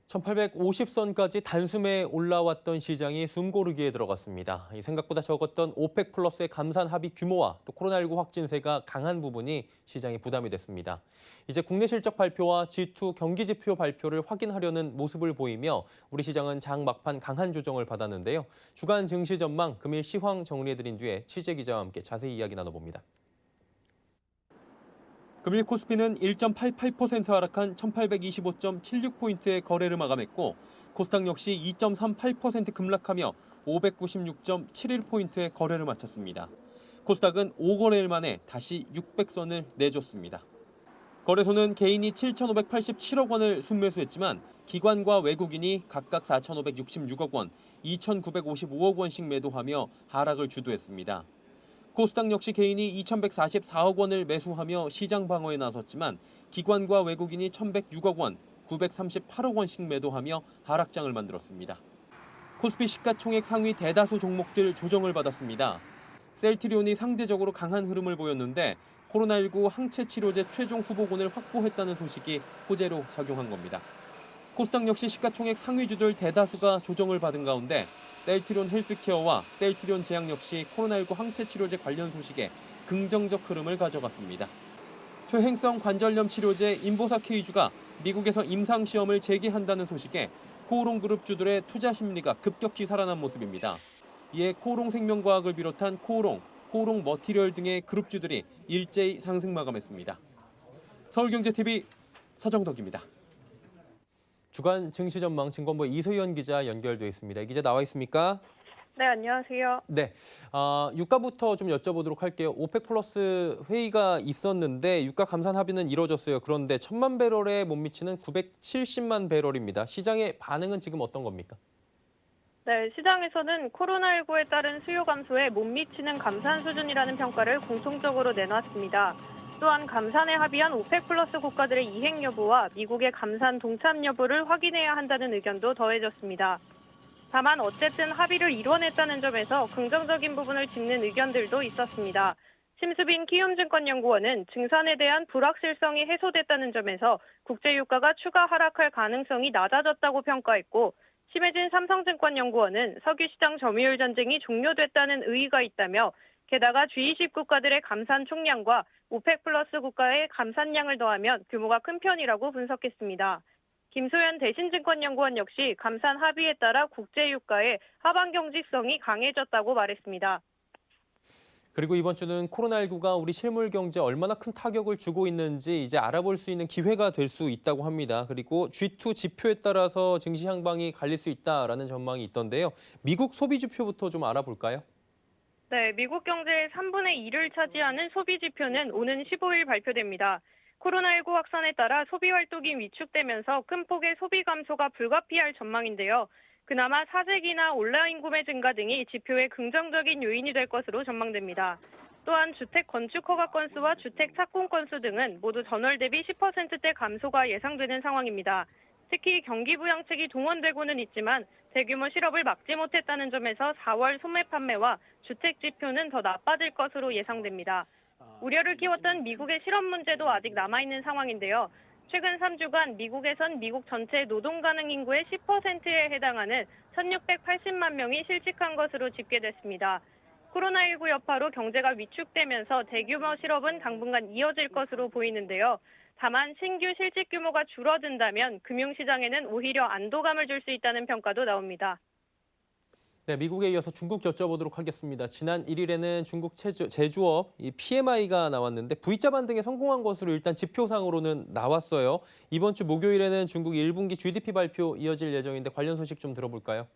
1850선까지 단숨에 올라왔던 시장이 숨고르기에 들어갔습니다. 생각보다 적었던 오펙 플러스의 감산 합의 규모와 또 코로나19 확진세가 강한 부분이 시장에 부담이 됐습니다. 이제 국내 실적 발표와 G2 경기 지표 발표를 확인하려는 모습을 보이며 우리 시장은 장 막판 강한 조정을 받았는데요. 주간 증시 전망 금일 시황 정리해드린 뒤에 취재 기자와 함께 자세히 이야기 나눠봅니다. 금일 코스피는 1.88% 하락한 1825.76포인트의 거래를 마감했고 코스닥 역시 2.38% 급락하며 596.71포인트의 거래를 마쳤습니다. 코스닥은 5거래일 만에 다시 600선을 내줬습니다. 거래소는 개인이 7,587억 원을 순매수했지만 기관과 외국인이 각각 4,566억 원, 2,955억 원씩 매도하며 하락을 주도했습니다. 코스닥 역시 개인이 2,144억 원을 매수하며 시장 방어에 나섰지만 기관과 외국인이 1,106억 원, 938억 원씩 매도하며 하락장을 만들었습니다. 코스피 시가총액 상위 대다수 종목들 조정을 받았습니다. 셀트리온이 상대적으로 강한 흐름을 보였는데 코로나19 항체 치료제 최종 후보군을 확보했다는 소식이 호재로 작용한 겁니다. 코스닥 역시 시가총액 상위주들 대다수가 조정을 받은 가운데 셀트리온 헬스케어와 셀트리온 제약 역시 코로나19 항체 치료제 관련 소식에 긍정적 흐름을 가져갔습니다. 퇴행성 관절염 치료제 인보사 K주가 미국에서 임상시험을 재개한다는 소식에 코오롱 그룹주들의 투자 심리가 급격히 살아난 모습입니다. 이에 코오롱 생명과학을 비롯한 코오롱, 코오롱 머티리얼 등의 그룹주들이 일제히 상승 마감했습니다. 서울경제TV 서정덕입니다. 주간 증시 전망 증권부 이소연 기자 연결돼 있습니다. 이 기자 나와 있습니까? 네, 안녕하세요. 네, 유가부터 좀 여쭤보도록 할게요. 오펙 플러스 회의가 있었는데 유가 감산 합의는 이뤄졌어요. 그런데 1,000만 배럴에 못 미치는 970만 배럴입니다. 시장의 반응은 지금 어떤 겁니까? 네, 시장에서는 코로나19에 따른 수요 감소에 못 미치는 감산 수준이라는 평가를 공통적으로 내놨습니다. 또한 감산에 합의한 오펙 플러스 국가들의 이행 여부와 미국의 감산 동참 여부를 확인해야 한다는 의견도 더해졌습니다. 다만 어쨌든 합의를 이뤄냈다는 점에서 긍정적인 부분을 짚는 의견들도 있었습니다. 심수빈 키움증권연구원은 증산에 대한 불확실성이 해소됐다는 점에서 국제유가가 추가 하락할 가능성이 낮아졌다고 평가했고, 심혜진 삼성증권연구원은 석유시장 점유율 전쟁이 종료됐다는 의의가 있다며 게다가 G20 국가들의 감산 총량과 오펙 플러스 국가의 감산량을 더하면 규모가 큰 편이라고 분석했습니다. 김소연 대신증권연구원 역시 감산 합의에 따라 국제유가의 하방 경직성이 강해졌다고 말했습니다. 그리고 이번 주는 코로나19가 우리 실물 경제에 얼마나 큰 타격을 주고 있는지 이제 알아볼 수 있는 기회가 될 수 있다고 합니다. 그리고 G2 지표에 따라서 증시 향방이 갈릴 수 있다라는 전망이 있던데요. 미국 소비 지표부터 좀 알아볼까요? 네, 미국 경제의 3분의 2를 차지하는 소비 지표는 오는 15일 발표됩니다. 코로나19 확산에 따라 소비 활동이 위축되면서 큰 폭의 소비 감소가 불가피할 전망인데요. 그나마 사재기나 온라인 구매 증가 등이 지표의 긍정적인 요인이 될 것으로 전망됩니다. 또한 주택 건축 허가 건수와 주택 착공 건수 등은 모두 전월 대비 10%대 감소가 예상되는 상황입니다. 특히 경기 부양책이 동원되고는 있지만 대규모 실업을 막지 못했다는 점에서 4월 소매 판매와 주택 지표는 더 나빠질 것으로 예상됩니다. 우려를 키웠던 미국의 실업 문제도 아직 남아있는 상황인데요. 최근 3주간 미국에선 미국 전체 노동 가능 인구의 10%에 해당하는 1,680만 명이 실직한 것으로 집계됐습니다. 코로나19 여파로 경제가 위축되면서 대규모 실업은 당분간 이어질 것으로 보이는데요. 다만 신규 실직 규모가 줄어든다면 금융시장에는 오히려 안도감을 줄 수 있다는 평가도 나옵니다. 네, 미국에 이어서 중국 여쭤보도록 하겠습니다. 지난 1일에는 중국 제조업 PMI가 나왔는데 V자 반등에 성공한 것으로 일단 지표상으로는 나왔어요. 이번 주 목요일에는 중국 1분기 GDP 발표 이어질 예정인데 관련 소식 좀 들어볼까요?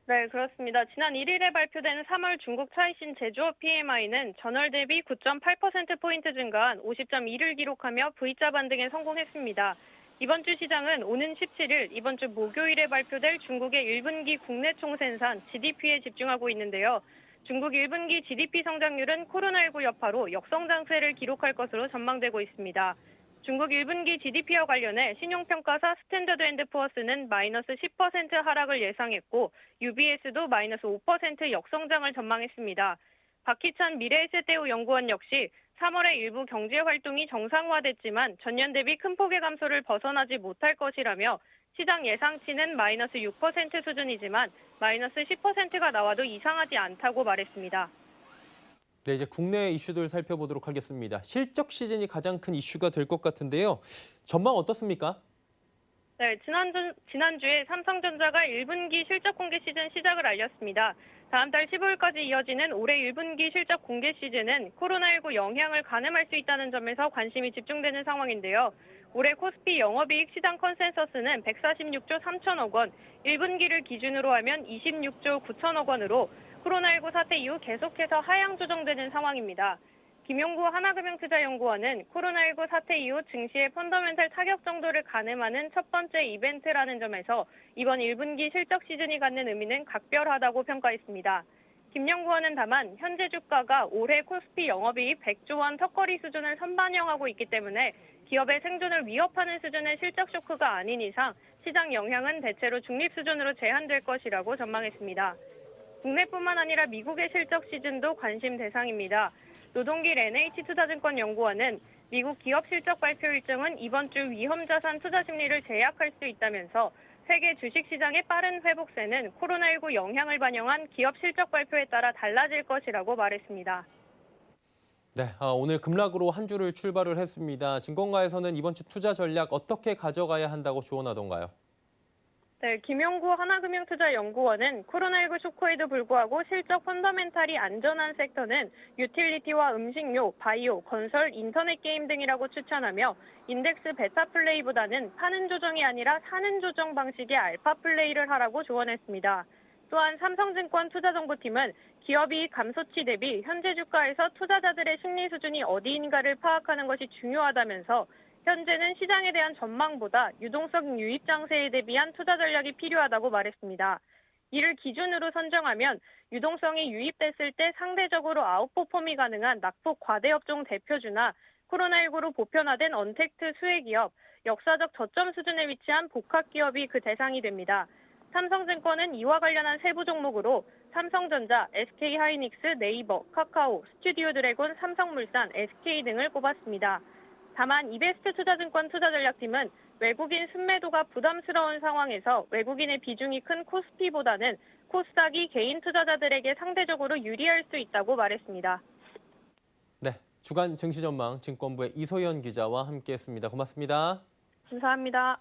네, 그렇습니다. 지난 1일에 발표된 3월 중국 차이신 제조업 PMI는 전월 대비 9.8%포인트 증가한 50.1을 기록하며 V자 반등에 성공했습니다. 이번 주 시장은 오는 17일 이번 주 목요일에 발표될 중국의 1분기 국내 총생산 GDP에 집중하고 있는데요. 중국 1분기 GDP 성장률은 코로나19 여파로 역성장세를 기록할 것으로 전망되고 있습니다. 중국 1분기 GDP와 관련해 신용평가사 스탠더드앤드푸어스는 마이너스 10% 하락을 예상했고 UBS도 마이너스 5% 역성장을 전망했습니다. 박희찬 미래에셋대우 연구원 역시 3월에 일부 경제 활동이 정상화됐지만 전년 대비 큰 폭의 감소를 벗어나지 못할 것이라며 시장 예상치는 마이너스 6% 수준이지만 마이너스 10%가 나와도 이상하지 않다고 말했습니다. 네, 이제 국내 이슈들 살펴보도록 하겠습니다. 실적 시즌이 가장 큰 이슈가 될 것 같은데요. 전망 어떻습니까? 네, 지난주에 삼성전자가 1분기 실적 공개 시즌 시작을 알렸습니다. 다음 달 15일까지 이어지는 올해 1분기 실적 공개 시즌은 코로나19 영향을 가늠할 수 있다는 점에서 관심이 집중되는 상황인데요. 올해 코스피 영업이익 시장 컨센서스는 146조 3천억 원, 1분기를 기준으로 하면 26조 9천억 원으로 코로나19 사태 이후 계속해서 하향 조정되는 상황입니다. 김용구 하나금융투자연구원은 코로나19 사태 이후 증시의 펀더멘탈 타격 정도를 가늠하는 첫 번째 이벤트라는 점에서 이번 1분기 실적 시즌이 갖는 의미는 각별하다고 평가했습니다. 김 연구원은 다만 현재 주가가 올해 코스피 영업이익 100조 원 턱걸이 수준을 선반영하고 있기 때문에 기업의 생존을 위협하는 수준의 실적 쇼크가 아닌 이상 시장 영향은 대체로 중립 수준으로 제한될 것이라고 전망했습니다. 국내뿐만 아니라 미국의 실적 시즌도 관심 대상입니다. 노동길 NH투자증권연구원은 미국 기업 실적 발표 일정은 이번 주 위험자산 투자 심리를 제약할 수 있다면서 세계 주식시장의 빠른 회복세는 코로나19 영향을 반영한 기업 실적 발표에 따라 달라질 것이라고 말했습니다. 네, 오늘 급락으로 한 주를 출발을 했습니다. 증권가에서는 이번 주 투자 전략 어떻게 가져가야 한다고 조언하던가요? 네, 김용구 하나금융투자연구원은 코로나19 쇼크에도 불구하고 실적 펀더멘탈이 안전한 섹터는 유틸리티와 음식료, 바이오, 건설, 인터넷 게임 등이라고 추천하며 인덱스 베타 플레이보다는 파는 조정이 아니라 사는 조정 방식의 알파 플레이를 하라고 조언했습니다. 또한 삼성증권 투자정보팀은 기업이익 감소치 대비 현재 주가에서 투자자들의 심리 수준이 어디인가를 파악하는 것이 중요하다면서 현재는 시장에 대한 전망보다 유동성 유입 장세에 대비한 투자 전략이 필요하다고 말했습니다. 이를 기준으로 선정하면 유동성이 유입됐을 때 상대적으로 아웃퍼폼이 가능한 낙폭 과대업종 대표주나 코로나19로 보편화된 언택트 수혜기업, 역사적 저점 수준에 위치한 복합기업이 그 대상이 됩니다. 삼성증권은 이와 관련한 세부 종목으로 삼성전자, SK하이닉스, 네이버, 카카오, 스튜디오 드래곤, 삼성물산, SK 등을 꼽았습니다. 다만 이베스트 투자증권 투자전략팀은 외국인 순매도가 부담스러운 상황에서 외국인의 비중이 큰 코스피보다는 코스닥이 개인 투자자들에게 상대적으로 유리할 수 있다고 말했습니다. 네, 주간 증시 전망 증권부의 이소연 기자와 함께했습니다. 고맙습니다. 감사합니다.